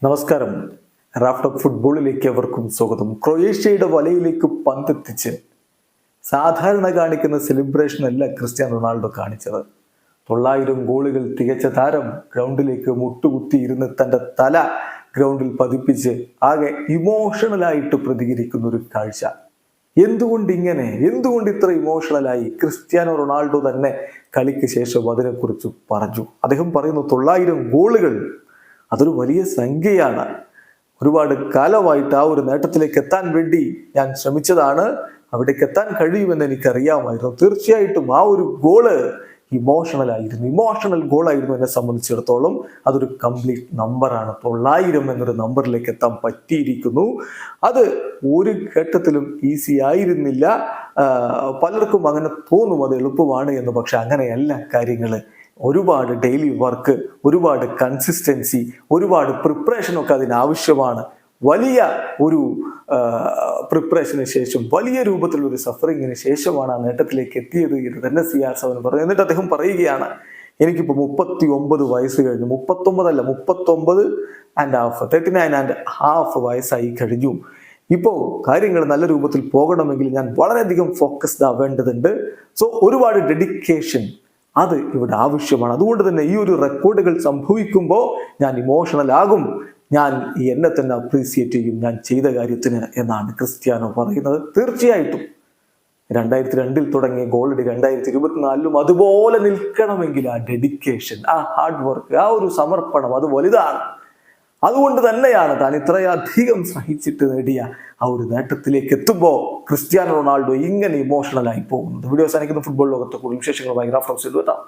നമസ്കാരം. Raf talk ഫുട്ബോളിലേക്ക് അവർക്കും സ്വാഗതം. ക്രൊയേഷ്യയുടെ വലയിലേക്ക് പന്തെത്തിച്ച് സാധാരണ കാണിക്കുന്ന സെലിബ്രേഷൻ അല്ല ക്രിസ്ത്യാനോ റൊണാൾഡോ കാണിച്ചത്. 900 ഗോളുകൾ തികച്ച താരം ഗ്രൗണ്ടിലേക്ക് മുട്ടുകുത്തി ഇരുന്ന് തൻ്റെ തല ഗ്രൗണ്ടിൽ പതിപ്പിച്ച് ആകെ ഇമോഷണലായിട്ട് പ്രതികരിക്കുന്ന ഒരു കാഴ്ച. എന്തുകൊണ്ട് ഇത്ര ഇമോഷണലായി? ക്രിസ്ത്യാനോ റൊണാൾഡോ തന്നെ കളിക്ക് ശേഷം അതിനെക്കുറിച്ച് പറഞ്ഞു. അദ്ദേഹം പറയുന്നു, 900 ഗോളുകൾ അതൊരു വലിയ സംഖ്യയാണ്. ഒരുപാട് കാലമായിട്ട് ആ ഒരു നേട്ടത്തിലേക്ക് എത്താൻ വേണ്ടി ഞാൻ ശ്രമിച്ചതാണ്. അവിടേക്ക് എത്താൻ കഴിയുമെന്ന് എനിക്കറിയാമായിരുന്നു. തീർച്ചയായിട്ടും ആ ഒരു ഗോള് ഇമോഷണൽ ഗോളായിരുന്നു. എന്നെ സംബന്ധിച്ചിടത്തോളം അതൊരു കംപ്ലീറ്റ് നമ്പറാണ്. 900 എന്നൊരു നമ്പറിലേക്ക് എത്താൻ പറ്റിയിരിക്കുന്നു. അത് ഒരു ഘട്ടത്തിലും ഈസി ആയിരുന്നില്ല. പലർക്കും അങ്ങനെ തോന്നും അത് എളുപ്പമാണ് എന്ന്. പക്ഷെ അങ്ങനെയല്ല കാര്യങ്ങൾ. ഒരുപാട് ഡെയിലി വർക്ക്, ഒരുപാട് കൺസിസ്റ്റൻസി, ഒരുപാട് പ്രിപ്പറേഷനൊക്കെ അതിനാവശ്യമാണ്. വലിയ ഒരു പ്രിപ്പറേഷന് ശേഷം, വലിയ രൂപത്തിലൊരു സഫറിങ്ങിന് ശേഷമാണ് ആ നേട്ടത്തിലേക്ക് എത്തിയത് എന്ന് തന്നെ സിയാസവൻ പറഞ്ഞു. എന്നിട്ട് അദ്ദേഹം പറയുകയാണ്, എനിക്കിപ്പോൾ 39 വയസ്സ് കഴിഞ്ഞു. 39.5 വയസ്സായി കഴിഞ്ഞു. ഇപ്പോൾ കാര്യങ്ങൾ നല്ല രൂപത്തിൽ പോകണമെങ്കിൽ ഞാൻ വളരെയധികം ഫോക്കസ്ഡ് ആവേണ്ടതുണ്ട്. സോ ഒരുപാട് ഡെഡിക്കേഷൻ അത് ഇവിടെ ആവശ്യമാണ്. അതുകൊണ്ട് തന്നെ ഈ ഒരു റെക്കോർഡുകൾ സംഭവിക്കുമ്പോൾ ഞാൻ ഇമോഷണൽ ആകും. ഞാൻ എന്നെ തന്നെ അപ്രീസിയേറ്റ് ചെയ്യും ഞാൻ ചെയ്ത കാര്യത്തിന് എന്നാണ് ക്രിസ്ത്യാനോ പറയുന്നത്. തീർച്ചയായിട്ടും 2002 തുടങ്ങിയ ഗോളടി 2024 അതുപോലെ നിൽക്കണമെങ്കിൽ ആ ഡെഡിക്കേഷൻ, ആ ഹാർഡ് വർക്ക്, ആ ഒരു സമർപ്പണം അത് വലുതാണ്. അതുകൊണ്ട് തന്നെയാണ് താൻ ഇത്രയധികം സഹിച്ചിട്ട് നേടിയ ആ ഒരു നേട്ടത്തിലേക്ക് എത്തുമ്പോൾ ക്രിസ്ത്യാനോ റൊണാൾഡോ ഇങ്ങനെ ഇമോഷണൽ ആയി പോകുന്നത്. വീഡിയോ അവസാനിക്കുന്ന ഫുട്ബോൾ ലോകത്തെ കൂടുതൽ വിശേഷങ്ങളുമായി റാഫ് ടോക്സിൽ എത്താം.